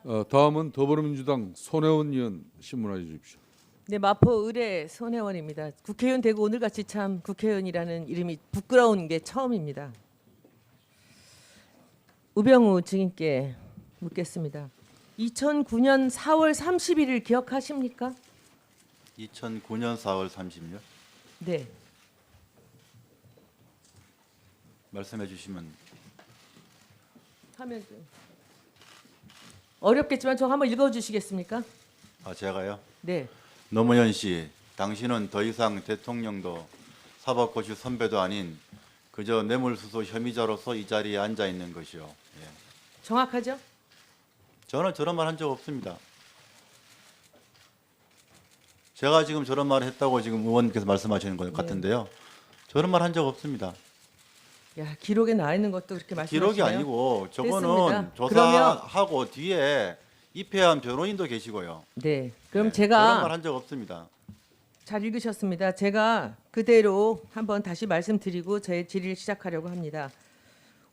다음은 더불어민주당 손혜원 의원 신문해 주십시오. 네, 마포 의뢰 손혜원입니다. 국회의원 되고 오늘같이 참 국회의원이라는 이름이 부끄러운 게 처음입니다. 우병우 증인께 묻겠습니다. 2009년 4월 31일 기억하십니까? 2009년 4월 30일 네. 말씀해 주시면. 하면 좀 어렵겠지만 저 한번 읽어주시겠습니까? 제가요. 네. 노무현 씨, 당신은 더 이상 대통령도 사법고시 선배도 아닌 그저 뇌물수수 혐의자로서 이 자리에 앉아 있는 것이요. 예. 정확하죠? 저는 저런 말 한 적 없습니다. 제가 지금 저런 말을 했다고 지금 의원께서 말씀하시는 것 같은데요. 저런 말 한 적 없습니다. 야, 기록에 나와 있는 것도 그렇게 말씀하시네요. 기록이 아니고 저거는 됐습니다. 조사하고 뒤에 입회한 변호인도 계시고요. 네. 그럼 네, 제가 저런 말 한 적 없습니다. 잘 읽으셨습니다. 제가 그대로 한번 다시 말씀드리고 제 질의를 시작하려고 합니다.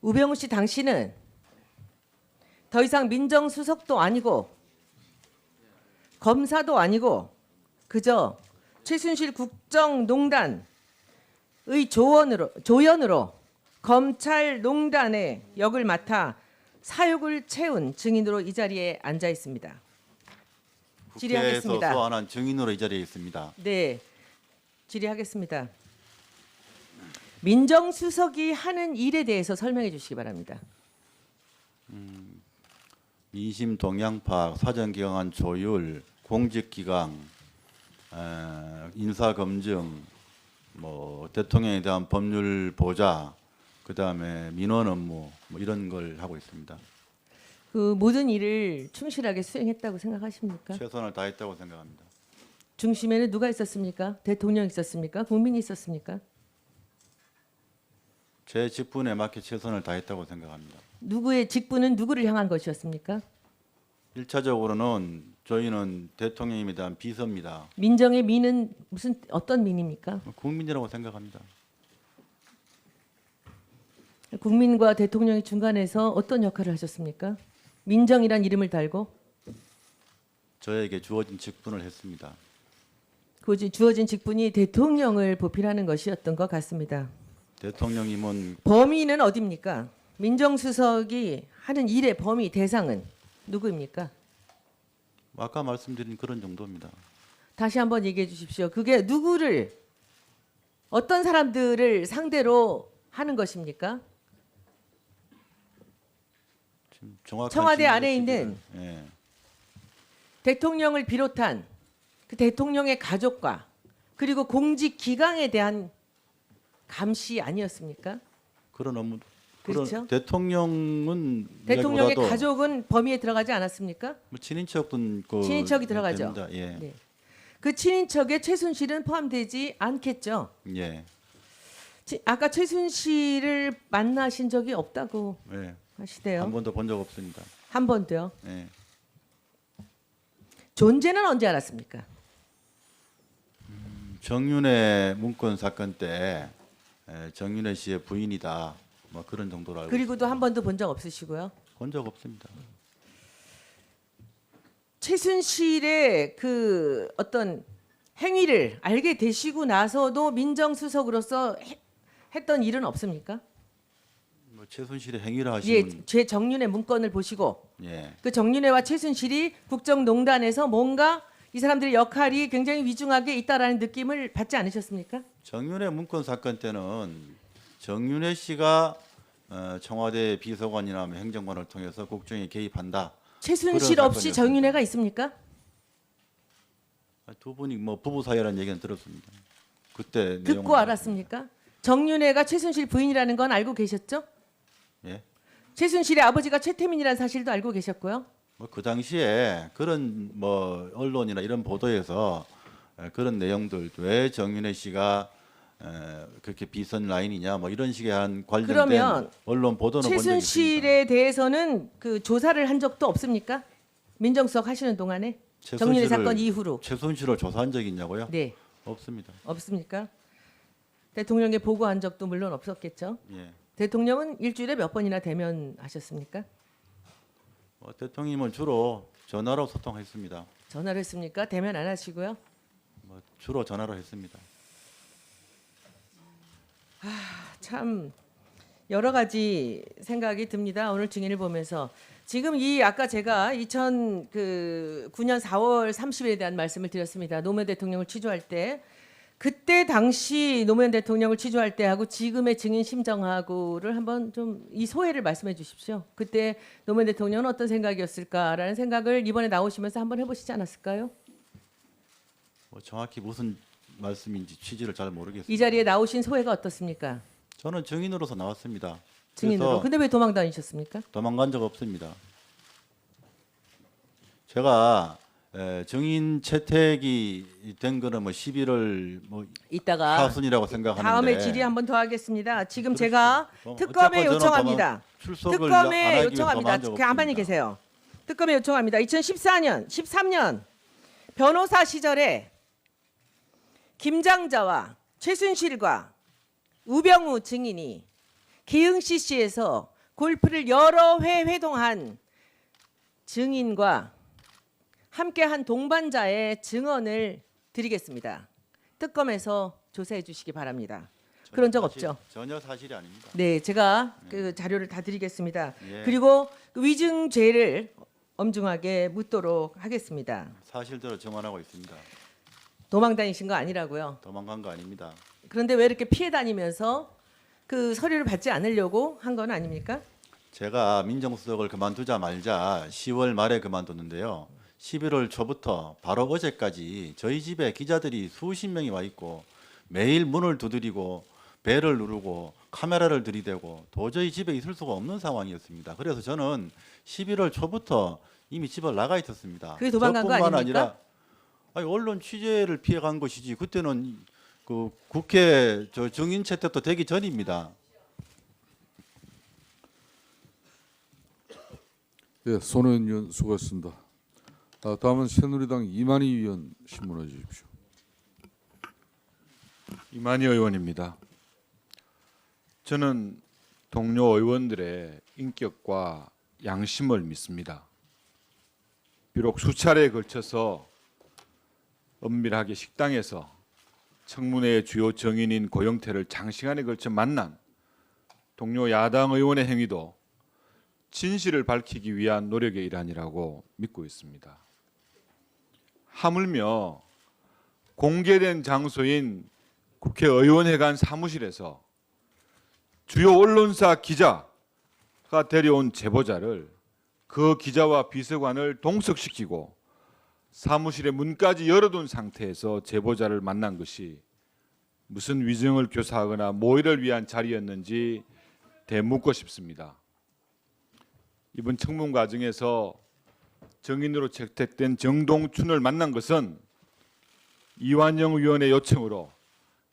우병우 씨, 당신은 더 이상 민정수석도 아니고 검사도 아니고 그저 최순실 국정농단의 조연으로 검찰농단의 역을 맡아 사육을 채운 증인으로 이 자리에 앉아 있습니다. 국회에서 질의하겠습니다. 소환한 증인으로 이 자리에 있습니다. 네, 질의하겠습니다. 민정수석이 하는 일에 대해서 설명해 주시기 바랍니다. 민심 동향 파악, 사전 기강안 조율, 공직 기강, 인사 검증, 뭐 대통령에 대한 법률 보좌, 그다음에 민원 업무 뭐 이런 걸 하고 있습니다. 그 모든 일을 충실하게 수행했다고 생각하십니까? 최선을 다했다고 생각합니다. 중심에는 누가 있었습니까? 대통령 있었습니까? 국민이 있었습니까? 제 직분에 맞게 최선을 다했다고 생각합니다. 누구의 직분은 누구를 향한 것이었습니까? 1차적으로는 저희는 대통령님에 대한 비서입니다. 민정의 민은 무슨 어떤 민입니까? 국민이라고 생각합니다. 국민과 대통령의 중간에서 어떤 역할을 하셨습니까? 민정이란 이름을 달고 저에게 주어진 직분을 했습니다. 그 주어진 직분이 대통령을 보필하는 것이었던 것 같습니다. 대통령님은 범위는 어디입니까? 민정수석이 하는 일의 범위 대상은 누구입니까? 아까 말씀드린 그런 정도입니다. 다시 한번 얘기해 주십시오. 그게 누구를 어떤 사람들을 상대로 하는 것입니까? 지금 정확한 청와대 질문을 안에 주시기를- 있는 예. 대통령을 비롯한 그 대통령의 가족과 그리고 공직 기강에 대한 감시 아니었습니까? 그런 업무 그렇죠. 대통령은 대통령의 이야기보다도 가족은 범위에 들어가지 않았습니까? 뭐 친인척은 친인척이 들어가죠. 됩니다. 예. 네. 그 친인척에 최순실은 포함되지 않겠죠. 예. 아까 최순실을 만나신 적이 없다고 예. 하시대요. 한 번도 본 적 없습니다. 한 번도요. 예. 존재는 언제 알았습니까? 정윤회 문건 사건 때 정윤회 씨의 부인이다. 뭐 그런 정도로 알고 그리고도 한 번도 본 적 없으시고요. 본 적 없습니다. 최순실의 그 어떤 행위를 알게 되시고 나서도 민정수석으로서 했던 일은 없습니까? 뭐 최순실의 행위를 예, 하시면 제 정윤회 문건을 보시고 예. 그 정윤회와 최순실이 국정농단에서 뭔가 이 사람들의 역할이 굉장히 위중하게 있다라는 느낌을 받지 않으셨습니까? 정윤회 문건 사건 때는 정윤회 씨가 청와대 비서관이나 뭐 행정관을 통해서 국정에 개입한다. 최순실 그런 없이 사건이었습니다. 정윤회가 있습니까? 두 분이 뭐 부부 사이라는 얘기는 들었습니다. 그때 듣고 내용은 알았습니까? 정윤회가 최순실 부인이라는 건 알고 계셨죠? 예. 최순실의 아버지가 최태민이라는 사실도 알고 계셨고요. 뭐 그 당시에 그런 뭐 언론이나 이런 보도에서 그런 내용들 왜 정윤회 씨가 그렇게 비선 라인이냐 뭐 이런 식의 한 관련된 그러면 언론 보도는 본 적이 있습니다. 최순실에 대해서는 그 조사를 한 적도 없습니까? 민정수석 하시는 동안에 정윤회 사건 이후로. 최순실을 조사한 적이 있냐고요? 네, 없습니다. 없습니까? 대통령에 보고한 적도 물론 없었겠죠. 예. 대통령은 일주일에 몇 번이나 대면하셨습니까? 대통령님은 주로 전화로 소통했습니다. 전화를 했습니까? 대면 안 하시고요. 주로 전화로 했습니다. 참 여러 가지 생각이 듭니다. 오늘 증인을 보면서 지금 이 아까 제가 2009년 4월 30일에 대한 말씀을 드렸습니다. 노무현 대통령을 취조할 때 그때 당시 노무현 대통령을 취조할 때하고 지금의 증인 심정하고를 한번 좀 이 소회를 말씀해 주십시오. 그때 노무현 대통령은 어떤 생각이었을까라는 생각을 이번에 나오시면서 한번 해보시지 않았을까요? 정확히 무슨 말씀인지 취지를 잘 모르겠습니다. 이 자리에 나오신 소회가 어떻습니까? 저는 증인으로서 나왔습니다. 증인으로. 그래서 근데 왜 도망 다니셨습니까? 도망간 적 없습니다. 제가 증인 채택이 된 거는 11월 이따가 하순이라고 생각하는데 다음에 질의 한 번 더 하겠습니다. 지금 그렇죠. 제가 특검에 어쨌건 저는 요청합니다. 출석을 안 특검에 하기 위해서 요청합니다. 도망한 적 가만히 없습니다. 계세요. 특검에 요청합니다. 2014년, 13년 변호사 시절에 김장자와 최순실과 우병우 증인이 기흥 CC에서 골프를 여러 회 회동한 증인과 함께한 동반자의 증언을 드리겠습니다. 특검에서 조사해 주시기 바랍니다. 그런 적 없죠? 전혀 사실이 아닙니다. 네, 제가 그 자료를 다 드리겠습니다. 예. 그리고 그 위증죄를 엄중하게 묻도록 하겠습니다. 사실대로 정언하고 있습니다. 도망 다니신 거 아니라고요. 도망간 거 아닙니다. 그런데 왜 이렇게 피해 다니면서 그 서류를 받지 않으려고 한 건 아닙니까? 제가 민정수석을 그만두자 말자 10월 말에 그만뒀는데요. 11월 초부터 바로 어제까지 저희 집에 기자들이 수십 명이 와 있고 매일 문을 두드리고 벨을 누르고 카메라를 들이대고 도저히 집에 있을 수가 없는 상황이었습니다. 그래서 저는 11월 초부터 이미 집을 나가 있었습니다. 그게 도망간 거 저뿐만 아닙니까? 아니라 언론 취재를 피해간 것이지 그때는 그 국회 증인 채택도 되기 전입니다. 예, 손혜원 의원 수고했습니다. 다음은 새누리당 이만희 의원 신문해 주십시오. 이만희 의원입니다. 저는 동료 의원들의 인격과 양심을 믿습니다. 비록 수차례에 걸쳐서 은밀하게 식당에서 청문회의 주요 증인인 고영태를 장시간에 걸쳐 만난 동료 야당 의원의 행위도 진실을 밝히기 위한 노력의 일환이라고 믿고 있습니다. 하물며 공개된 장소인 국회의원회관 사무실에서 주요 언론사 기자가 데려온 제보자를 그 기자와 비서관을 동석시키고 사무실의 문까지 열어둔 상태에서 제보자를 만난 것이 무슨 위증을 교사하거나 모의를 위한 자리였는지 되묻고 싶습니다. 이번 청문 과정에서 증인으로 채택된 정동춘을 만난 것은 이완영 의원의 요청으로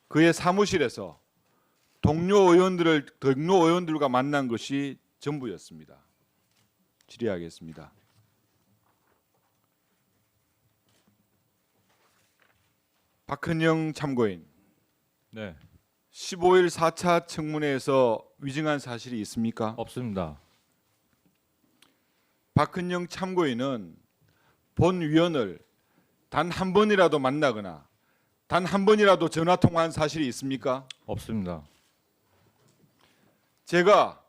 그의 사무실에서 동료 의원들과 만난 것이 전부였습니다. 질의하겠습니다. 박헌영 참고인. 네, 15일 4차 청문회에서 위증한 사실이 있습니까? 없습니다. 박헌영 참고인은 본 위원을 단 한 번이라도 만나거나 단 한 번이라도 전화 통화한 사실이 있습니까? 없습니다. 제가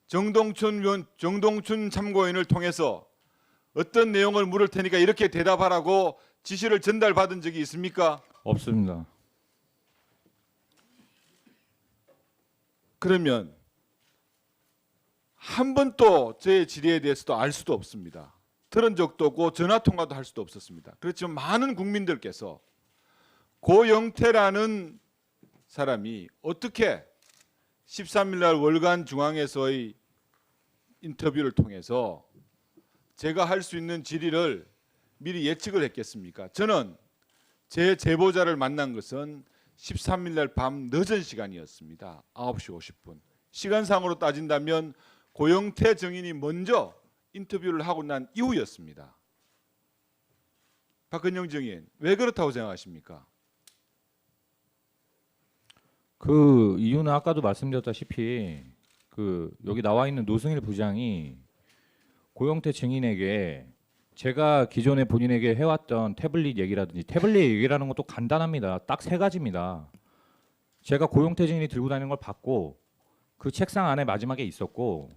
정동춘 참고인을 통해서 어떤 내용을 물을 테니까 이렇게 대답하라고 지시를 전달받은 적이 있습니까? 없습니다. 그러면 한 번도 저의 질의에 대해서도 알 수도 없습니다. 들은 적도 없고 전화 통화도 할 수도 없었습니다. 그렇지만 많은 국민들께서 고영태라는 사람이 어떻게 13일 날 월간 중앙에서의 인터뷰를 통해서 제가 할 수 있는 질의를 미리 예측을 했겠습니까? 저는 제 제보자를 만난 것은 13일 날 밤 늦은 시간이었습니다. 9시 50분. 시간상으로 따진다면 고영태 증인이 먼저 인터뷰를 하고 난 이후였습니다. 박헌영 증인, 왜 그렇다고 생각하십니까? 그 이유는 아까도 말씀드렸다시피 그 여기 나와 있는 노승일 부장이 고영태 증인에게 제가 기존에 본인에게 해왔던 태블릿 얘기라든지 태블릿 얘기라는 것도 간단합니다. 딱 세 가지입니다. 제가 고영태 증인이 들고 다니는 걸 봤고 그 책상 안에 마지막에 있었고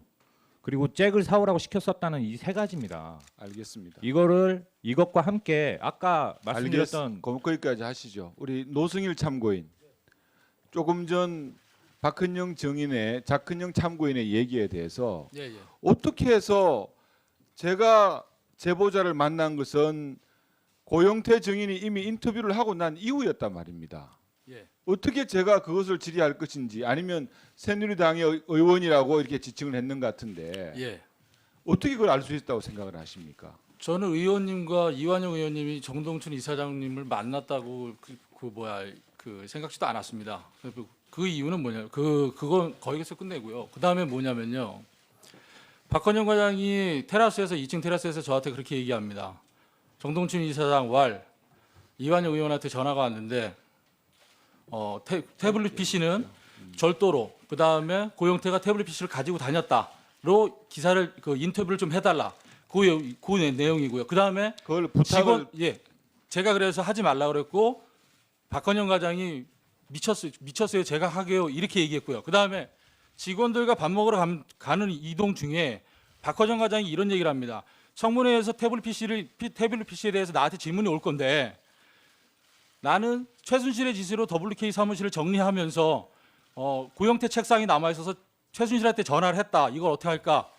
그리고 잭을 사오라고 시켰었다는 이 세 가지입니다. 알겠습니다. 이것과 함께 아까 말씀드렸던 거기까지 하시죠. 우리 노승일 참고인 조금 전 박헌영 증인의 작헌영 참고인의 얘기에 대해서 예, 예. 어떻게 해서 제가 제보자를 만난 것은 고영태 증인이 이미 인터뷰를 하고 난 이후였단 말입니다. 예. 어떻게 제가 그것을 질의할 것인지 아니면 새누리당의 의원이라고 이렇게 지칭을 했는 것 같은데 예. 어떻게 그걸 알 수 있다고 생각을 하십니까? 저는 의원님과 이완영 의원님이 정동춘 이사장님을 만났다고 그 생각지도 않았습니다. 그 이유는 뭐냐? 그건 거기서 끝내고요. 그 다음에 뭐냐면요. 박헌영 과장이 테라스에서 2층 테라스에서 저한테 그렇게 얘기합니다. 정동춘 이사장 이완영 의원한테 전화가 왔는데 태블릿 PC는 절도로 그 다음에 고영태가 태블릿 PC를 가지고 다녔다로 기사를 인터뷰를 좀 해달라. 그 내용이고요. 그 다음에 그걸 부탁을 제가 그래서 하지 말라 그랬고 박헌영 과장이 미쳤어요. 제가 하게요. 이렇게 얘기했고요. 그 다음에 직원들과 밥 먹으러 가는 이동 중에 박헌영 과장이 이런 얘기를 합니다. 청문회에서 태블릿 PC에 대해서 나한테 질문이 올 건데 나는 최순실의 지시로 WK 사무실을 정리하면서 고영태 책상이 남아 있어서 최순실한테 전화를 했다. 이걸 어떻게 할까?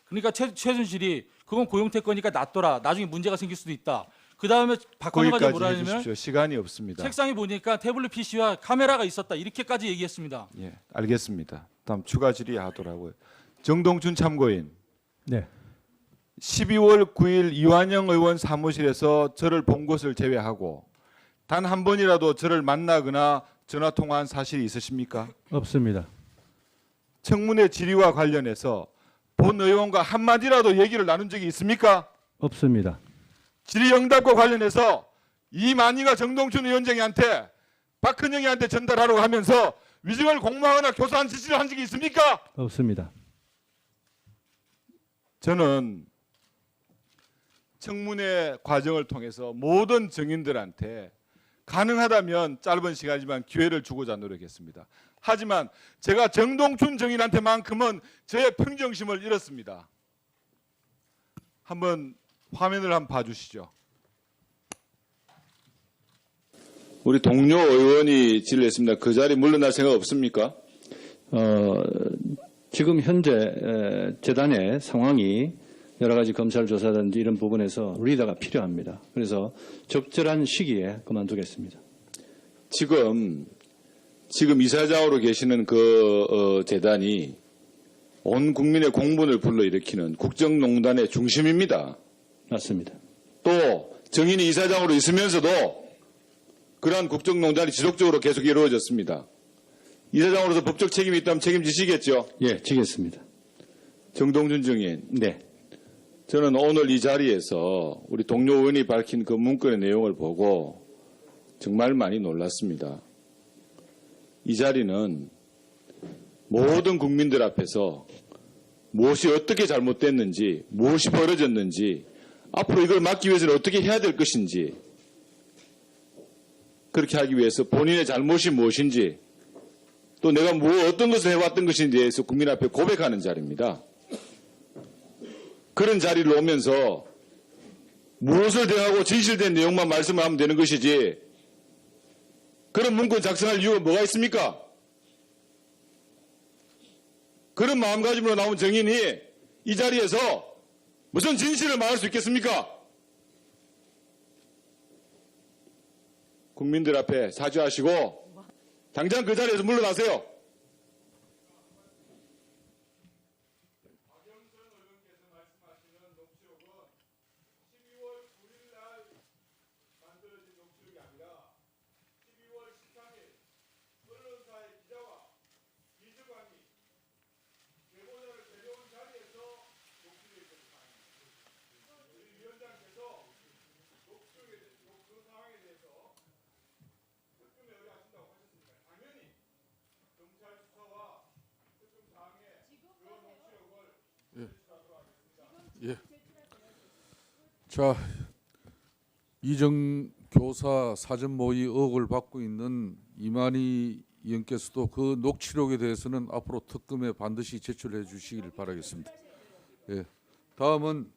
그러니까 최순실이 그건 고영태 거니까 놔둬라. 나중에 문제가 생길 수도 있다. 그 다음에 박헌영 과장이 뭐라 거기까지 하냐면 해주십시오. 시간이 없습니다. 책상에 보니까 태블릿 PC와 카메라가 있었다. 이렇게까지 얘기했습니다. 예, 알겠습니다. 다음 추가 질의하도록요. 정동춘 참고인. 네. 12월 9일 이완영 의원 사무실에서 저를 본 것을 제외하고 단 한 번이라도 저를 만나거나 전화 통화한 사실이 있으십니까? 없습니다. 청문회 질의와 관련해서 본 의원과 한마디라도 얘기를 나눈 적이 있습니까? 없습니다. 질의응답과 관련해서 이만희가 정동춘 위원장한테 박헌영이한테 전달하라고 하면서 위증을 공모하거나 교사한 지시를 한 적이 있습니까? 없습니다. 저는 청문회 과정을 통해서 모든 증인들한테 가능하다면 짧은 시간이지만 기회를 주고자 노력했습니다. 하지만 제가 정동춘 증인한테만큼은 저의 평정심을 잃었습니다. 한번 화면을 한번 봐주시죠. 우리 동료 의원이 질의했습니다. 그 자리 물러날 생각 없습니까? 지금 현재 재단의 상황이 여러 가지 검찰 조사든지 이런 부분에서 리더가 필요합니다. 그래서 적절한 시기에 그만두겠습니다. 지금 이사장으로 계시는 그 재단이 온 국민의 공분을 불러일으키는 국정농단의 중심입니다. 맞습니다. 또 정인이 이사장으로 있으면서도 그러한 국정농단이 지속적으로 계속 이루어졌습니다. 이사장으로서 법적 책임이 있다면 책임지시겠죠? 예, 지겠습니다. 정동준 증인. 네. 저는 오늘 이 자리에서 우리 동료 의원이 밝힌 그 문건의 내용을 보고 정말 많이 놀랐습니다. 이 자리는 모든 국민들 앞에서 무엇이 어떻게 잘못됐는지, 무엇이 벌어졌는지, 앞으로 이걸 막기 위해서는 어떻게 해야 될 것인지, 그렇게 하기 위해서 본인의 잘못이 무엇인지, 또 내가 어떤 것을 해왔던 것인지에 대해서 국민 앞에 고백하는 자리입니다. 그런 자리를 오면서 무엇을 대하고 진실된 내용만 말씀을 하면 되는 것이지 그런 문건 작성할 이유가 뭐가 있습니까? 그런 마음가짐으로 나온 정인이 이 자리에서 무슨 진실을 말할 수 있겠습니까? 국민들 앞에 사죄하시고 당장 그 자리에서 물러나세요. 자, 이정 교사 사전 모의 의혹을 받고 있는 이만희 의원께서도 그 녹취록에 대해서는 앞으로 특검에 반드시 제출해 주시길 바라겠습니다. 예. 다음은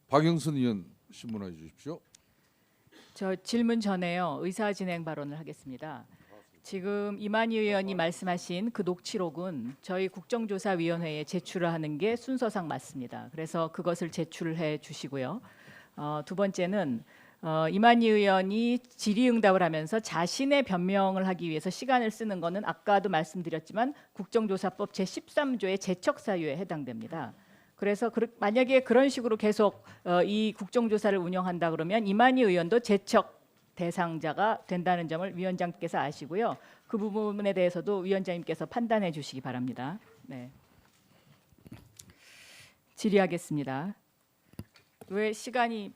박영선 의원 신문해 주십시오. 저 질문 전에요. 의사진행 발언을 하겠습니다. 지금 이만희 의원이 말씀하신 그 녹취록은 저희 국정조사위원회에 제출을 하는 게 순서상 맞습니다. 그래서 그것을 제출해 주시고요. 두 번째는 이만희 의원이 질의응답을 하면서 자신의 변명을 하기 위해서 시간을 쓰는 것은 아까도 말씀드렸지만 국정조사법 제13조의 재척사유에 해당됩니다. 그래서 만약에 그런 식으로 계속 이 국정조사를 운영한다 그러면 이만희 의원도 재척 대상자가 된다는 점을 위원장께서 아시고요. 그 부분에 대해서도 위원장님께서 판단해 주시기 바랍니다. 네. 질의하겠습니다. 왜 시간이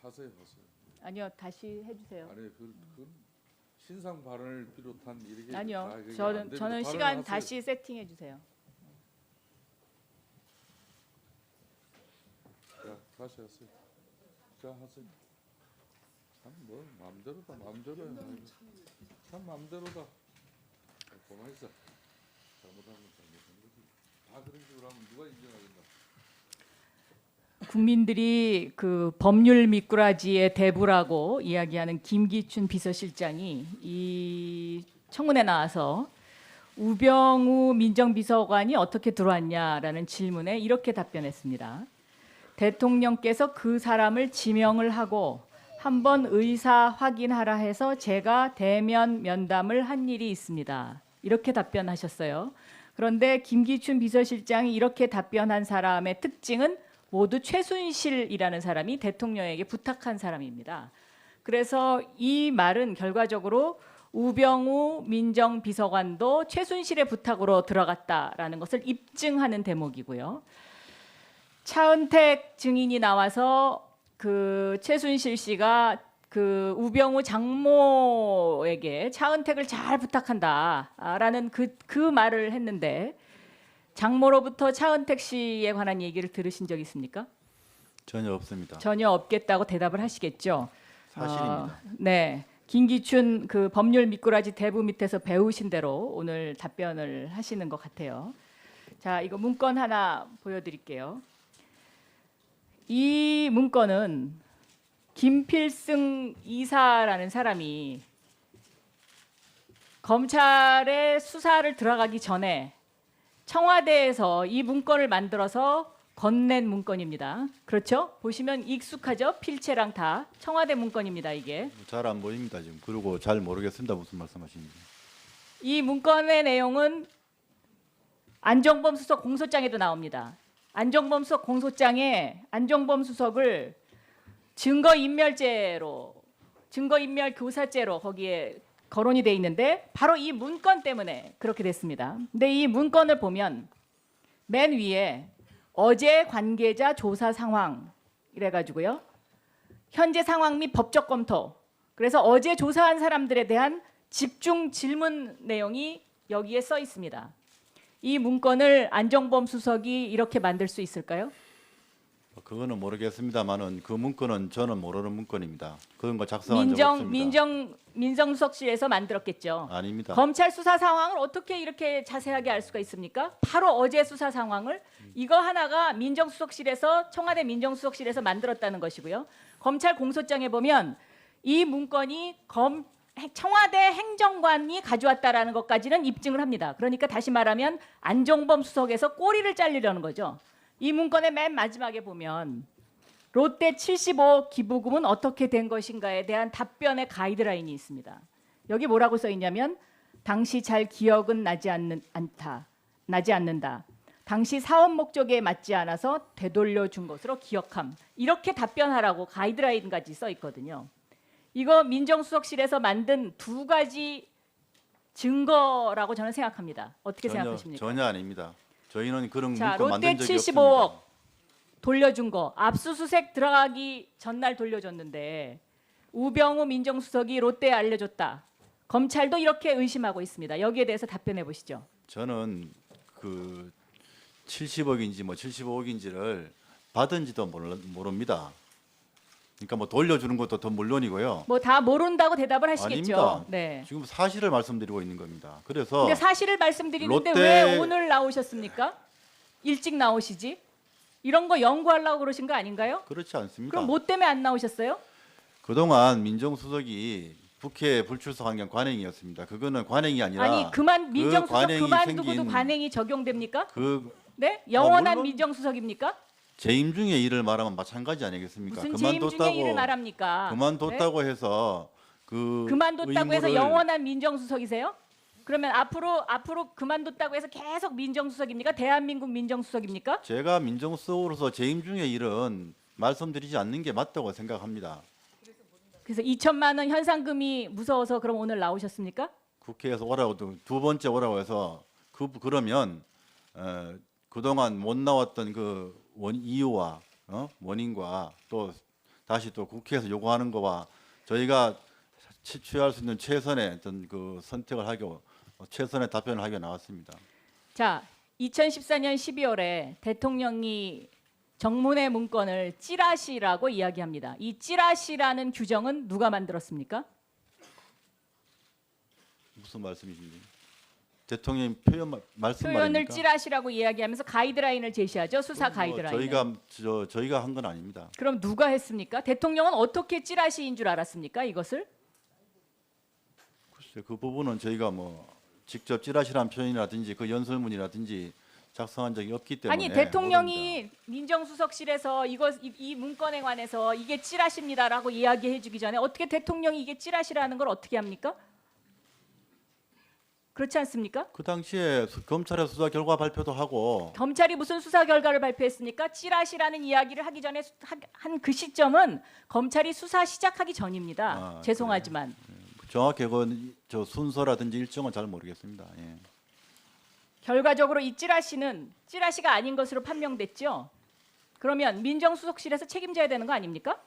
하세요. 아니요 다시 해주세요. 아니 그 신상 발언을 비롯한 이렇게 아니요 다 그게 안 저는 됩니다. 저는 발언을 시간 하세요. 다시 세팅해 주세요. 자, 다시 하세요. 자, 하세요. 참 뭐 마음대로다. 참 마음대로다. 고만 있어. 잘못하면 잘못한 거지. 다 그런 식으로 하면 누가 인정하겠나? 국민들이 그 법률 미꾸라지의 대부라고 이야기하는 김기춘 비서실장이 이 청문회 나와서 우병우 민정비서관이 어떻게 들어왔냐라는 질문에 이렇게 답변했습니다. 대통령께서 그 사람을 지명을 하고 한번 의사 확인하라 해서 제가 대면 면담을 한 일이 있습니다. 이렇게 답변하셨어요. 그런데 김기춘 비서실장이 이렇게 답변한 사람의 특징은 모두 최순실이라는 사람이 대통령에게 부탁한 사람입니다. 그래서 이 말은 결과적으로 우병우 민정비서관도 최순실의 부탁으로 들어갔다라는 것을 입증하는 대목이고요. 차은택 증인이 나와서 그 최순실 씨가 그 우병우 장모에게 차은택을 잘 부탁한다라는 그 말을 했는데 장모로부터 차은택 씨에 관한 얘기를 들으신 적 있습니까? 전혀 없습니다. 전혀 없겠다고 대답을 하시겠죠. 사실입니다. 네, 김기춘 그 법률 미꾸라지 대부 밑에서 배우신 대로 오늘 답변을 하시는 것 같아요. 자, 이거 문건 하나 보여드릴게요. 이 문건은 김필승 이사라는 사람이 검찰의 수사를 들어가기 전에 청와대에서 이 문건을 만들어서 건넨 문건입니다. 그렇죠? 보시면 익숙하죠? 필체랑 다 청와대 문건입니다. 이게. 잘 안 보입니다 지금. 그리고 잘 모르겠습니다 무슨 말씀하시는지. 이 문건의 내용은 안종범 수석 공소장에도 나옵니다. 안종범 수석 공소장에 안종범 수석을 증거인멸죄로, 증거인멸 교사죄로 거기에 거론이 돼 있는데 바로 이 문건 때문에 그렇게 됐습니다. 근데 이 문건을 보면 맨 위에 어제 관계자 조사 상황 이래가지고요. 현재 상황 및 법적 검토. 그래서 어제 조사한 사람들에 대한 집중 질문 내용이 여기에 써 있습니다. 이 문건을 안종범 수석이 이렇게 만들 수 있을까요? 그거는 모르겠습니다만은 그 문건은 저는 모르는 문건입니다. 그런 거 작성한 적 없습니다. 민정수석실에서 만들었겠죠. 아닙니다. 검찰 수사 상황을 어떻게 이렇게 자세하게 알 수가 있습니까? 바로 어제 수사 상황을 이거 하나가 민정수석실에서 청와대 민정수석실에서 만들었다는 것이고요. 검찰 공소장에 보면 이 문건이 청와대 행정관이 가져왔다라는 것까지는 입증을 합니다. 그러니까 다시 말하면 안종범 수석에서 꼬리를 잘리려는 거죠. 이 문건의 맨 마지막에 보면 롯데 75 기부금은 어떻게 된 것인가에 대한 답변의 가이드라인이 있습니다. 여기 뭐라고 써 있냐면 당시 잘 기억은 나지 않는다. 당시 사업 목적에 맞지 않아서 되돌려 준 것으로 기억함. 이렇게 답변하라고 가이드라인까지 써 있거든요. 이거 민정수석실에서 만든 두 가지 증거라고 저는 생각합니다. 어떻게 생각하십니까? 전혀 아닙니다. 저희는 그런 자, 문건 롯데 만든 적이 75억 없습니다. 돌려준 거 압수수색 들어가기 전날 돌려줬는데 우병우 민정수석이 롯데에 알려줬다. 검찰도 이렇게 의심하고 있습니다. 여기에 대해서 답변해 보시죠. 저는 그 70억인지 뭐 75억인지를 받은지도 모릅니다. 그러니까 뭐 돌려주는 것도 더 물론이고요. 뭐 다 모른다고 대답을 하시겠죠. 아닙니다. 네. 지금 사실을 말씀드리고 있는 겁니다. 그래서 근데 사실을 말씀드리는데 롯데- 왜 오늘 나오셨습니까? 일찍 나오시지? 이런 거 연구하려고 그러신 거 아닌가요? 그렇지 않습니다. 그럼 뭐 때문에 안 나오셨어요? 그동안 민정수석이 국회에 불출석한 게 관행이었습니다. 그거는 관행이 아니라 아니 민정수석 관행이 그만두고도 생긴 관행이 적용됩니까? 그 네? 영원한 물론- 민정수석입니까? 재임 중의 일을 말하면 마찬가지 아니겠습니까? 무슨 재임 중에 일을 말합니까? 그만뒀다고 해서 그 그만뒀다고 해서 의무를- 영원한 민정수석이세요? 그러면 앞으로 그만뒀다고 해서 계속 민정수석입니까? 대한민국 민정수석입니까? 제가 민정수석으로서 재임 중의 일은 말씀드리지 않는 게 맞다고 생각합니다. 그래서 2천만 원 현상금이 무서워서 그럼 오늘 나오셨습니까? 국회에서 오라고 두 번째 오라고 해서 그러면 그동안 못 나왔던 그 이유와 원인과 또 다시 또 국회에서 요구하는 거와 저희가 취할 수 있는 최선의 어떤 그 선택을 하고 최선의 답변을 하게 나왔습니다. 자, 2014년 12월에 대통령이 정문회 문건을 찌라시라고 이야기합니다. 이 찌라시라는 규정은 누가 만들었습니까? 무슨 말씀이신지 대통령님 말씀 표현을 말입니까? 찌라시라고 이야기하면서 가이드라인을 제시하죠. 수사 가이드라인. 저희가 한 건 아닙니다. 그럼 누가 했습니까? 대통령은 어떻게 찌라시인 줄 알았습니까? 이것을? 글쎄 그 부분은 저희가 뭐 직접 찌라시란 표현이라든지 그 연설문이라든지 작성한 적이 없기 때문에 아니 대통령이 민정수석실에서 이 문건에 관해서 이게 찌라시입니다라고 이야기해주기 전에 어떻게 대통령이 이게 찌라시라는 걸 어떻게 합니까? 그렇지 않습니까? 그 당시에 검찰의 수사 결과 발표도 하고 검찰이 무슨 수사 결과를 발표했습니까? 찌라시라는 이야기를 하기 전에 한 그 시점은 검찰이 수사 시작하기 전입니다. 아, 죄송하지만 정확히 저 순서라든지 일정은 잘 모르겠습니다. 예. 결과적으로 이 찌라시가 아닌 것으로 판명됐죠. 그러면 민정수석실에서 책임져야 되는 거 아닙니까?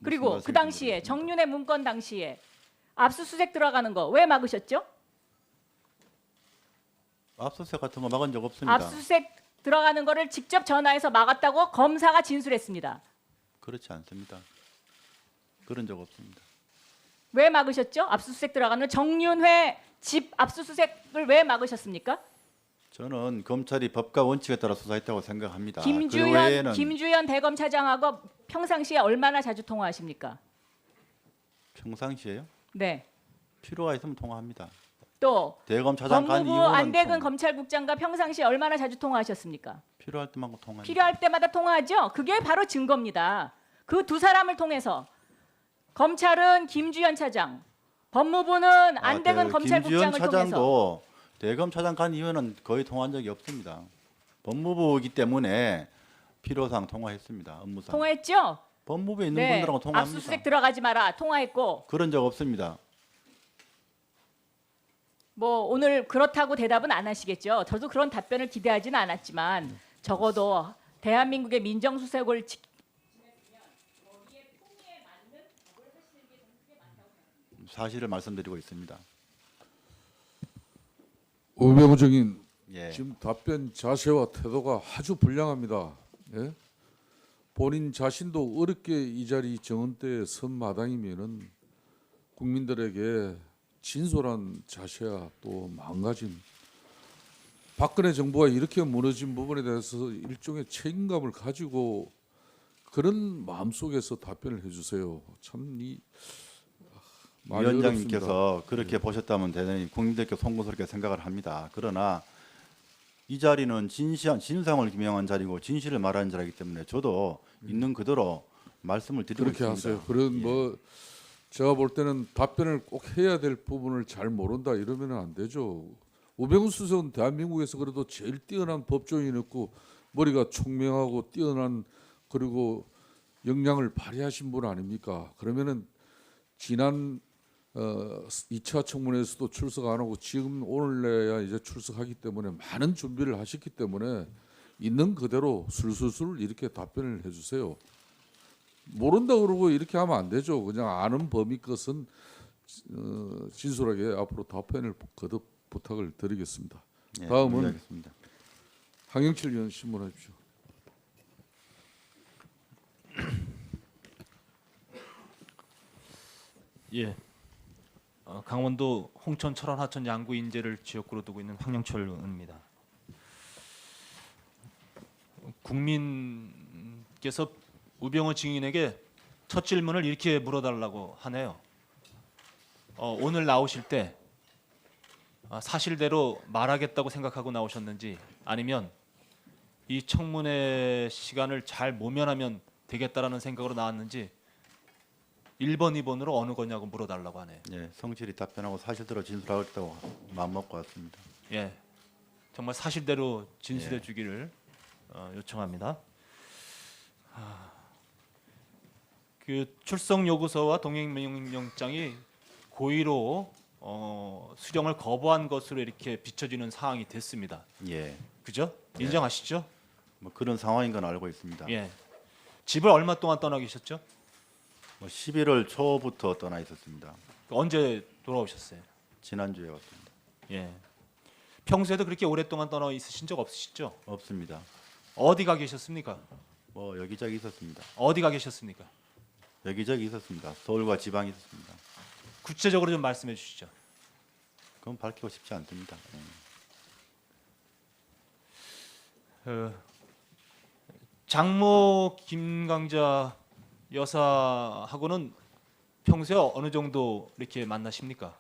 그리고 그 말씀인지 당시에 모르겠습니다. 정윤회 문건 당시에 압수수색 들어가는 거 왜 막으셨죠? 압수수색 같은 거 막은 적 없습니다. 압수수색 들어가는 거를 직접 전화해서 막았다고 검사가 진술했습니다. 그렇지 않습니다. 그런 적 없습니다. 왜 막으셨죠? 압수수색 들어가는 정윤회 집 압수수색을 왜 막으셨습니까? 저는 검찰이 법과 원칙에 따라 수사했다고 생각합니다. 그 외에는 김주현 대검차장하고 평상시에 얼마나 자주 통화하십니까? 평상시에요? 네. 필요가 있으면 통화합니다. 또 대검차장 간 법무부 이후는 안대근 검찰국장과 평상시에 얼마나 자주 통화하셨습니까? 필요할 때만 통화합니다. 필요할 때마다 통화하죠. 그게 바로 증거입니다. 그 두 사람을 통해서 검찰은 김주현 차장, 법무부는 안대근 검찰국장을 김주현 통해서 차장도 대검차장 간 이후에는 거의 통화한 적이 없습니다. 법무부이기 때문에 필요상 통화했습니다. 업무상. 통화했죠. 법무부에 있는 네. 분들하고 통화합니다. 압수수색 들어가지 마라. 통화했고 그런 적 없습니다. 뭐 오늘 그렇다고 대답은 안 하시겠죠. 저도 그런 답변을 기대하지는 않았지만 적어도 대한민국의 민정수석을 사실을 말씀드리고 있습니다. 우병우 증인 예. 지금 답변 자세와 태도가 아주 불량합니다. 예? 본인 자신도 어렵게 이 자리 정원대에 선 마당이면은 국민들에게 진솔한 자세와 또 마음가짐, 박근혜 정부가 이렇게 무너진 부분에 대해서 일종의 책임감을 가지고 그런 마음속에서 답변을 해주세요. 참이 위원장님께서 그렇게 보셨다면 대단히 국민들께 송구스럽게 생각을 합니다. 그러나 이 자리는 진상을 규명한 자리고 진실을 말하는 자리이기 때문에 저도 있는 그대로 말씀을 드리고 그렇게 있습니다. 하세요. 그런 예. 뭐 제가 볼 때는 답변을 꼭 해야 될 부분을 잘 모른다 이러면 안 되죠. 우병우 수석은 대한민국에서 그래도 제일 뛰어난 법조인이었고 머리가 총명하고 뛰어난 그리고 역량을 발휘하신 분 아닙니까? 그러면은 지난 2차 청문회에서도 출석 안 하고 지금 오늘내야 이제 출석하기 때문에 많은 준비를 하셨기 때문에 있는 그대로 술술술 이렇게 답변을 해주세요. 모른다 그러고 이렇게 하면 안 되죠. 그냥 아는 범위 것은 진솔하게 앞으로 답변을 거듭 부탁을 드리겠습니다. 예, 다음은 문의하겠습니다. 황영칠 의원 신문하십시오. 예. 강원도 홍천, 철원, 하천, 양구, 인제를 지역구로 두고 있는 황영철 의원입니다. 국민께서 우병우 증인에게 첫 질문을 이렇게 물어달라고 하네요. 오늘 나오실 때 사실대로 말하겠다고 생각하고 나오셨는지, 아니면 이 청문회 시간을 잘 모면하면 되겠다라는 생각으로 나왔는지 1번, 2번으로 어느 거냐고 물어달라고 하네요. 예, 성실히 답변하고 사실대로 진술하겠다고 마음먹고 왔습니다. 예, 정말 사실대로 진술해 주기를 요청합니다. 그 출석 요구서와 동행 명령장이 고의로 수령을 거부한 것으로 이렇게 비춰지는 상황이 됐습니다. 예, 그죠? 인정하시죠? 뭐 그런 상황인 건 알고 있습니다. 예. 집을 얼마 동안 떠나 계셨죠? 뭐 11월 초부터 떠나 있었습니다. 언제 돌아오셨어요? 지난주에 왔습니다. 예. 평소에도 그렇게 오랫동안 떠나 있으신 적 없으시죠? 없습니다. 어디 가 계셨습니까? 뭐 여기저기 있었습니다. 어디 가 계셨습니까? 여기저기 있었습니다. 서울과 지방에 있었습니다. 구체적으로 좀 말씀해 주시죠. 그건 밝히고 싶지 않습니다. 장모 김강자 여사하고는 평소에 어느 정도 이렇게 만나십니까?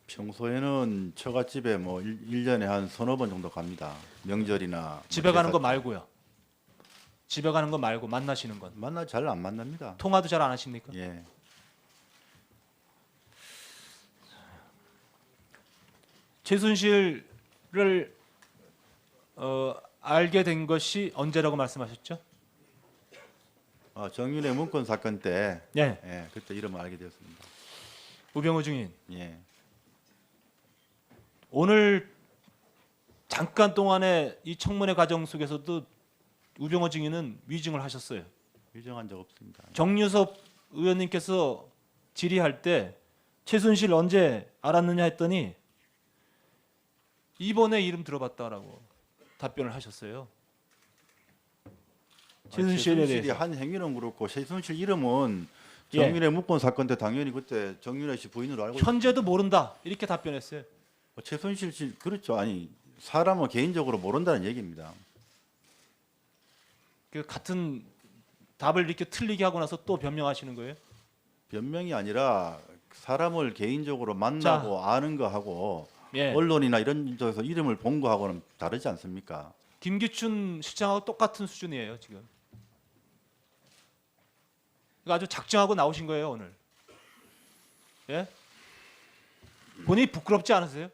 평소에는 처갓집에 뭐 1년에 한 서너 번 정도 갑니다. 명절이나 집에 가는 거 말고요. 집에 가는 거 말고 만나시는 건 만나 잘 안 만납니다. 통화도 잘 안 하십니까? 예. 최순실을 알게 된 것이 언제라고 말씀하셨죠? 정윤의 문건 사건 때 예. 예, 그때 이름을 알게 되었습니다. 우병우 증인, 예. 오늘 잠깐 동안의 이 청문회 과정 속에서도 우병우 증인은 위증을 하셨어요. 위정한 적 없습니다. 정유섭 의원님께서 질의할 때 최순실 언제 알았느냐 했더니 이번에 이름 들어봤다라고 답변을 하셨어요. 최순실에 최순실이 대해서. 한 행위는 그렇고 최순실 이름은 예. 정윤의 문건 사건 때 당연히 그때 정윤혜 씨 부인으로 알고 현재도 모른다 이렇게 답변했어요. 최순실 씨 그렇죠. 아니 사람은 개인적으로 모른다는 얘기입니다. 그 같은 답을 이렇게 틀리게 하고 나서 또 변명하시는 거예요? 변명이 아니라 사람을 개인적으로 만나고 아는 거하고 예. 언론이나 이런 데서 이름을 본 거하고는 다르지 않습니까? 김기춘 실장하고 똑같은 수준이에요 지금. 그러니까 아주 작정하고 나오신 거예요 오늘. 예? 본인이 부끄럽지 않으세요?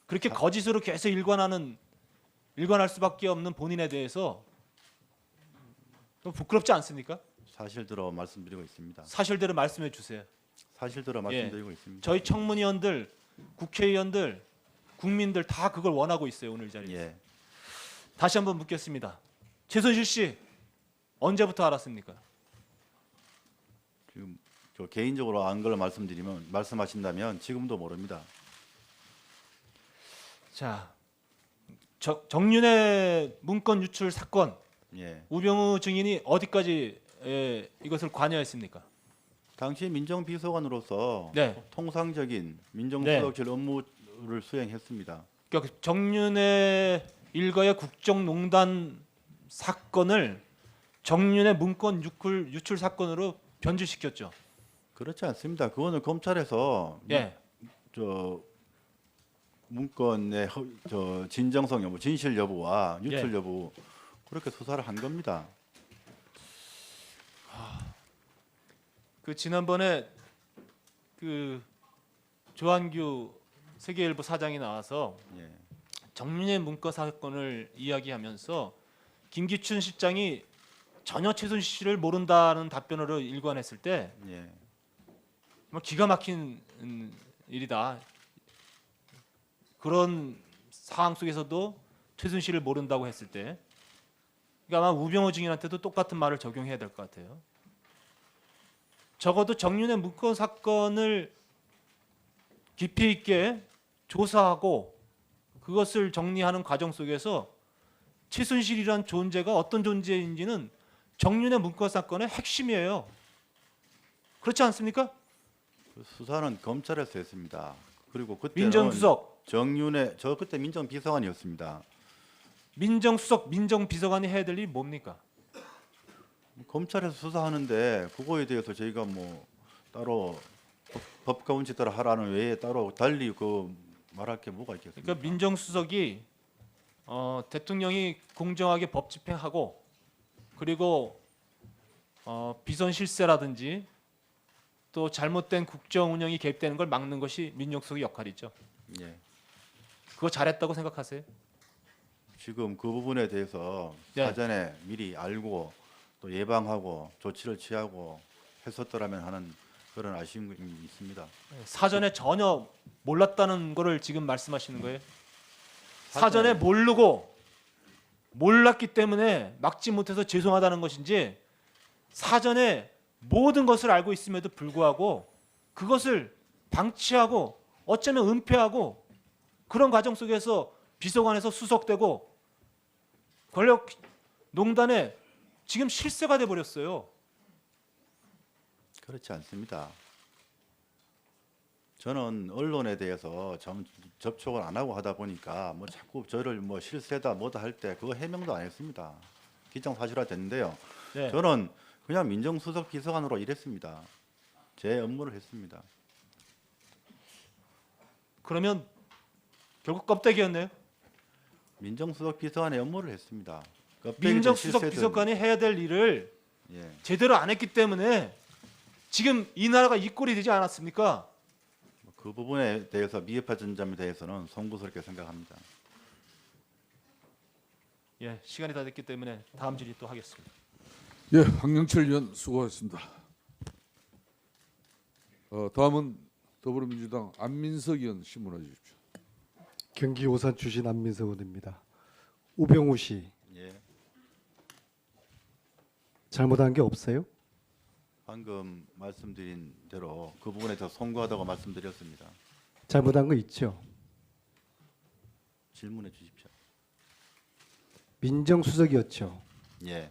그렇게 거짓으로 계속 일관할 수밖에 없는 본인에 대해서 부끄럽지 않습니까? 사실대로 말씀드리고 있습니다. 사실대로 말씀해 주세요. 사실대로 말씀드리고 있습니다. 저희 청문위원들, 국회의원들, 국민들 다 그걸 원하고 있어요 오늘 자리에. 예. 다시 한번 묻겠습니다. 최순실 씨 언제부터 알았습니까? 지금 저 개인적으로 안 걸 말씀하신다면 지금도 모릅니다. 자, 정윤회 문건 유출 사건 예. 우병우 증인이 어디까지 이것을 관여했습니까? 당시 민정비서관으로서 네. 통상적인 민정수석실 업무를 수행했습니다. 그러니까 정윤회 일가의 국정농단 사건을 정윤회 문건 유출 사건으로 변질시켰죠. 그렇지 않습니다. 그거는 검찰에서 예. 저 문건의 저 진정성 여부, 진실 여부와 유출 예. 여부 그렇게 수사를 한 겁니다. 그 지난번에 그 조한규 세계일보 사장이 나와서 예. 정윤회 문건 사건을 이야기하면서 김기춘 실장이 전혀 최순실을 모른다는 답변으로 일관했을 때 예. 정말 기가 막힌 일이다. 그런 상황 속에서도 최순실을 모른다고 했을 때, 그러니까 아마 우병우 증인한테도 똑같은 말을 적용해야 될 것 같아요. 적어도 정윤회 문건 사건을 깊이 있게 조사하고 그것을 정리하는 과정 속에서 최순실이란 존재가 어떤 존재인지는 정윤회 문건 사건의 핵심이에요. 그렇지 않습니까? 그 수사는 검찰에서 했습니다. 그리고 그때는 민정수석, 정윤회 저 그때 민정비서관이었습니다. 민정수석, 민정비서관이 해야 될 일이 뭡니까? 검찰에서 수사하는데 그거에 대해서 저희가 뭐 따로 법가운치 따라 하라는 외에 따로 달리 그 말할 게 뭐가 있겠습니까? 그러니까 민정수석이 대통령이 공정하게 법 집행하고 그리고 비선 실세라든지 또 잘못된 국정 운영이 개입되는 걸 막는 것이 민정수석의 역할이죠. 예. 그거 잘했다고 생각하세요? 지금 그 부분에 대해서 네. 사전에 미리 알고 또 예방하고 조치를 취하고 했었더라면 하는 그런 아쉬움이 있습니다. 사전에 전혀 몰랐다는 거를 지금 말씀하시는 거예요? 사전에 모르고 몰랐기 때문에 막지 못해서 죄송하다는 것인지 사전에 모든 것을 알고 있음에도 불구하고 그것을 방치하고 어쩌면 은폐하고 그런 과정 속에서 비서관에서 수석되고 권력 농단에 지금 실세가 돼 버렸어요. 그렇지 않습니다. 저는 언론에 대해서 좀 접촉을 안 하고 하다 보니까 뭐 자꾸 저를 뭐 실세다 뭐다 할 때 그거 해명도 안 했습니다. 기정사실화 됐는데요. 네. 저는 그냥 민정수석 비서관으로 일했습니다. 제 업무를 했습니다. 그러면 결국 껍데기였네요. 민정수석 비서관의 업무를 했습니다. 껍데기든 민정수석 실세든. 비서관이 해야 될 일을 예. 제대로 안 했기 때문에 지금 이 나라가 이 꼴이 되지 않았습니까? 그 부분에 대해서 미흡한 점에 대해서는 송구스럽게 생각합니다. 예, 시간이 다 됐기 때문에 다음 질의 또 하겠습니다. 예, 황영철 의원 수고하셨습니다. 다음은 더불어민주당 안민석 의원 신문해 주십시오. 경기 오산 출신 안민석 의원입니다. 우병우 씨 예. 잘못한 게 없어요? 방금 말씀드린 대로 그 부분에 더 송구하다고 말씀드렸습니다. 잘못한 거 있죠. 질문해 주십시오. 민정수석이었죠. 예.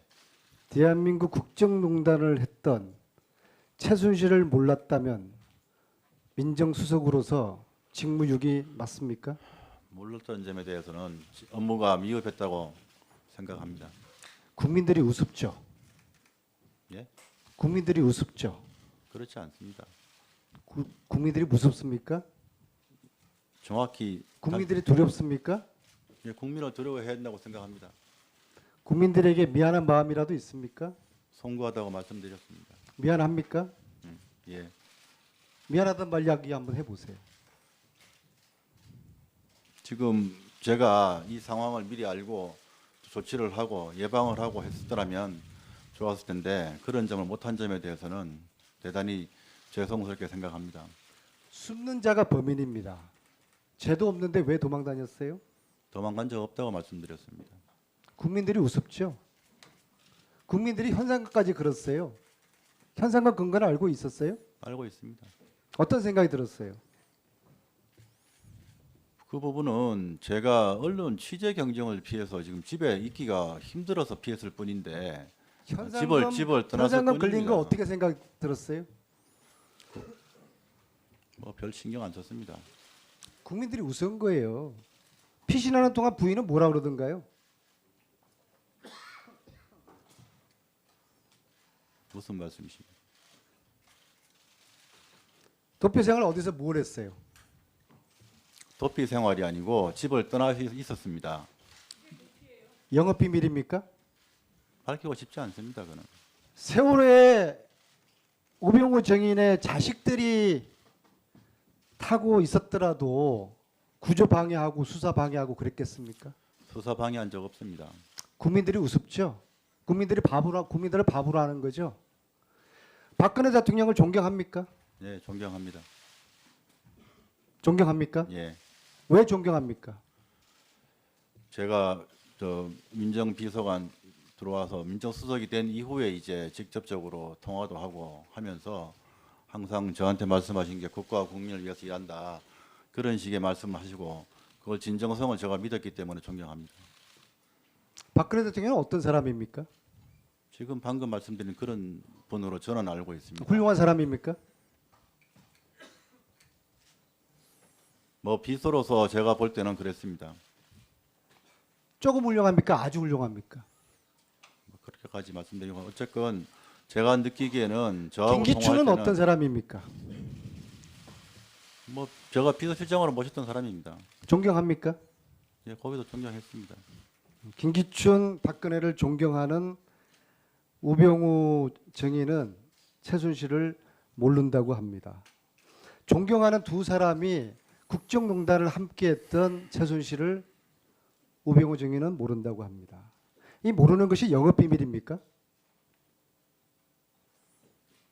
대한민국 국정농단을 했던 최순실을 몰랐다면 민정수석으로서 직무유기 맞습니까? 몰랐던 점에 대해서는 업무가 미흡했다고 생각합니다. 국민들이 우습죠. 예? 국민들이 우습죠. 그렇지 않습니다. 국민들이 무섭습니까? 정확히 국민들이 두렵습니까? 예, 국민을 두려워해야 한다고 생각합니다. 국민들에게 미안한 마음이라도 있습니까? 송구하다고 말씀드렸습니다. 미안합니까? 예. 미안하단 말 이야기 한번 해보세요. 지금 제가 이 상황을 미리 알고 조치를 하고 예방을 하고 했었더라면 좋았을 텐데 그런 점을 못한 점에 대해서는 대단히 죄송스럽게 생각합니다. 숨는 자가 범인입니다. 죄도 없는데 왜 도망 다녔어요? 도망간 적 없다고 말씀드렸습니다. 국민들이 우습죠. 국민들이 현상까지 그렇어요. 현상과 근거는 알고 있었어요? 알고 있습니다. 어떤 생각이 들었어요? 그 부분은 제가 언론 취재 경쟁을 피해서 지금 집에 있기가 힘들어서 피했을 뿐인데 집을 떠났을 현상금 걸린 거 뿐입니다. 어떻게 생각 들었어요? 뭐 별 신경 안 썼습니다. 국민들이 우스운 거예요. 피신하는 동안 부인은 뭐라 그러던가요? 무슨 말씀이십니까? 도표 생활 어디서 뭘 했어요? 도피 생활이 아니고 집을 떠나 있었습니다. 영업 비밀입니까? 밝히고 싶지 않습니다. 그는 세월호에 우병우 정인의 자식들이 타고 있었더라도 구조 방해하고 수사 방해하고 그랬겠습니까? 수사 방해한 적 없습니다. 국민들이 우습죠. 국민들을 바보로 하는 거죠. 박근혜 대통령을 존경합니까? 예, 존경합니다. 존경합니까? 예, 왜 존경합니까? 제가 저 민정비서관 들어와서 민정수석이 된 이후에 이제 직접적으로 통화도 하고 하면서 항상 저한테 말씀하신 게 국가와 국민을 위해서 일한다 그런 식의 말씀을 하시고 그걸 진정성을 제가 믿었기 때문에 존경합니다. 박근혜 대통령은 어떤 사람입니까? 지금 방금 말씀드린 그런 분으로 저는 알고 있습니다. 훌륭한 사람입니까? 뭐 비서로서 제가 볼 때는 그랬습니다. 조금 훌륭합니까? 아주 훌륭합니까? 뭐 그렇게까지 말씀드리고 어쨌건 제가 느끼기에는 저하고 김기춘은 통화할 어떤 때는 사람입니까? 뭐 제가 비서실장으로 모셨던 사람입니다. 존경합니까? 예, 거기도 존경했습니다. 김기춘, 박근혜를 존경하는 우병우 정의는 최순실을 모른다고 합니다. 존경하는 두 사람이 국정농단을 함께했던 최순실을 우병우 정의는 모른다고 합니다. 이 모르는 것이 영업 비밀입니까?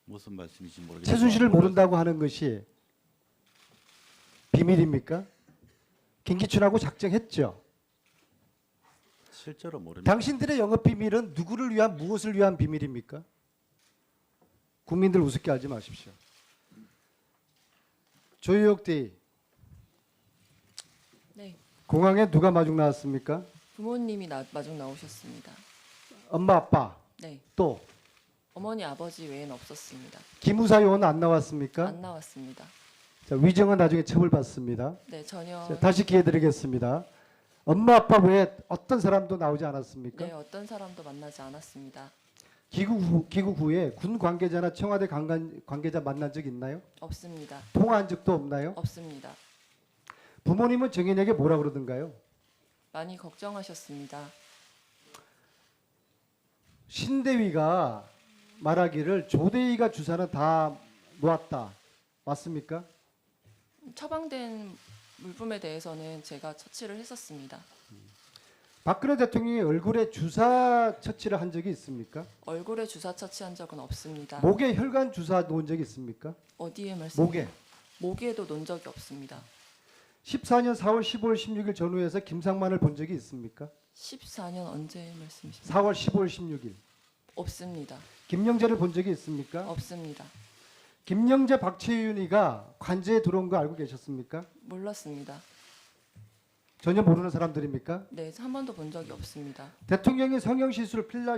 무슨 말씀인지 모르겠습니다. 최순실을 모른다고 하는 것이 비밀입니까? 김기춘하고 작정했죠. 실제로 모릅니다. 당신들의 영업 비밀은 누구를 위한 무엇을 위한 비밀입니까? 국민들 우습게 하지 마십시오. 조유혁 대위 네, 공항에 누가 마중 나왔습니까? 부모님이 마중 나오셨습니다. 엄마 아빠 네, 또 어머니 아버지 외에는 없었습니다. 기무사 요원 안 나왔습니까? 안 나왔습니다. 자, 위정은 나중에 처벌받습니다. 네, 전혀. 자, 다시 기회 드리겠습니다. 엄마 아빠 외에 어떤 사람도 나오지 않았습니까? 네, 어떤 사람도 만나지 않았습니다. 귀국 후에 군 관계자나 청와대 관계자 만난 적 있나요? 없습니다. 통화한 적도 없나요? 없습니다. 부모님은 정인에게 뭐라 그러던가요? 많이 걱정하셨습니다. 신대위가 말하기를 조대위가 주사는 다 놓았다. 맞습니까? 처방된 물품에 대해서는 제가 처치를 했었습니다. 박근혜 대통령이 얼굴에 주사 처치를 한 적이 있습니까? 얼굴에 주사 처치한 적은 없습니다. 목에 혈관 주사 놓은 적이 있습니까? 어디에 말씀? 목에. 목에도 놓은 적이 없습니다. 14년 4월 15일 16일 전후에서 김상만을 본 적이 있습니까? 14년 언제 말씀이십니까? 4월 15일 16일. 없습니다. 김영재를 본 적이 있습니까? 없습니다. 김영재 박채윤이가 관제에 들어온 거 알고 계셨습니까? 몰랐습니다. 전혀 모르는 사람들입니까? 네, 한 번도 본 적이 없습니다. 대통령이 성형 시술, 필라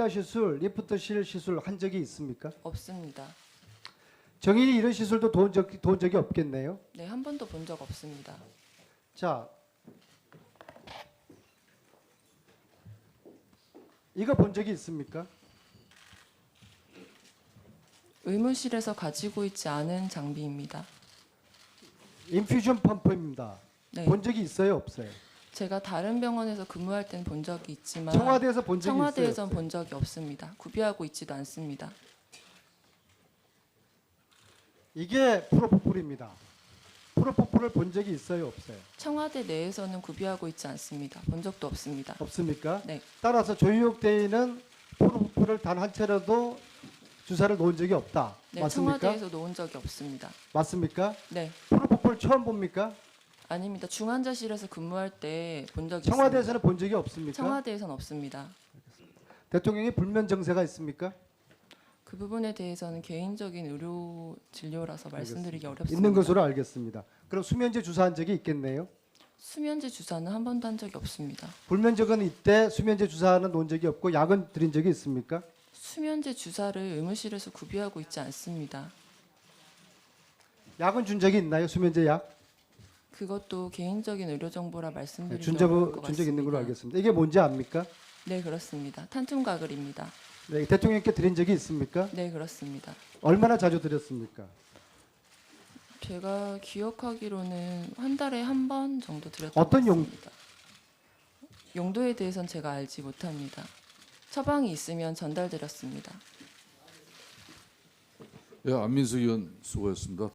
시술, 리프트실 시술 한 적이 있습니까? 없습니다. 정인이 이런 시술도 도운 적이 없겠네요. 네, 한 번도 본 적 없습니다. 자, 이거 본 적이 있습니까? 의무실에서 가지고 있지 않은 장비입니다. 인퓨전 펌프입니다. 네, 본 적이 있어요, 없어요? 제가 다른 병원에서 근무할 때는 본 적이 있지만 청와대에서 본 적이 있어요? 청와대에선 본 적이 없습니다. 구비하고 있지도 않습니다. 이게 프로포폴입니다. 프로포폴을 본 적이 있어요, 없어요? 청와대 내에서는 구비하고 있지 않습니다. 본 적도 없습니다. 없습니까? 네, 따라서 조유혁 대위는 프로포폴을 단 한 차례도 주사를 놓은 적이 없다. 네, 맞습니까? 청와대에서 놓은 적이 없습니다. 맞습니까? 네, 프로포폴 처음 봅니까? 아닙니다. 중환자실에서 근무할 때 본 적이 청와대에서는 있습니다. 본 적이 없습니까? 청와대에서는 없습니다. 대통령이 불면 정세가 있습니까? 그 부분에 대해서는 개인적인 의료 진료라서 말씀드리기 어렵습니다. 있는 것으로 알겠습니다. 그럼 수면제 주사한 적이 있겠네요. 수면제 주사는 한 번도 한 적이 없습니다. 불면증은 이때 수면제 주사는 놓은 적이 없고 약은 드린 적이 있습니까? 수면제 주사를 의무실에서 구비하고 있지 않습니다. 약은 준 적이 있나요? 수면제 약? 그것도 개인적인 의료 정보라 말씀드리기 준 어려울 것 적 있는 걸로 같습니다. 알겠습니다. 이게 뭔지 압니까? 네, 그렇습니다. 탄tum가글입니다. 네, 대통령께 드린 적이 있습니까? 네, 그렇습니다. 얼마나 자주 드렸습니까? 제가 기억하기로는 한 달에 한 번 정도 드렸던 어떤 것 같습니다. 용도에 대해서는 제가 알지 못합니다. 처방이 있으면 전달드렸습니다. 예, 안민수 의원 수고했습니다.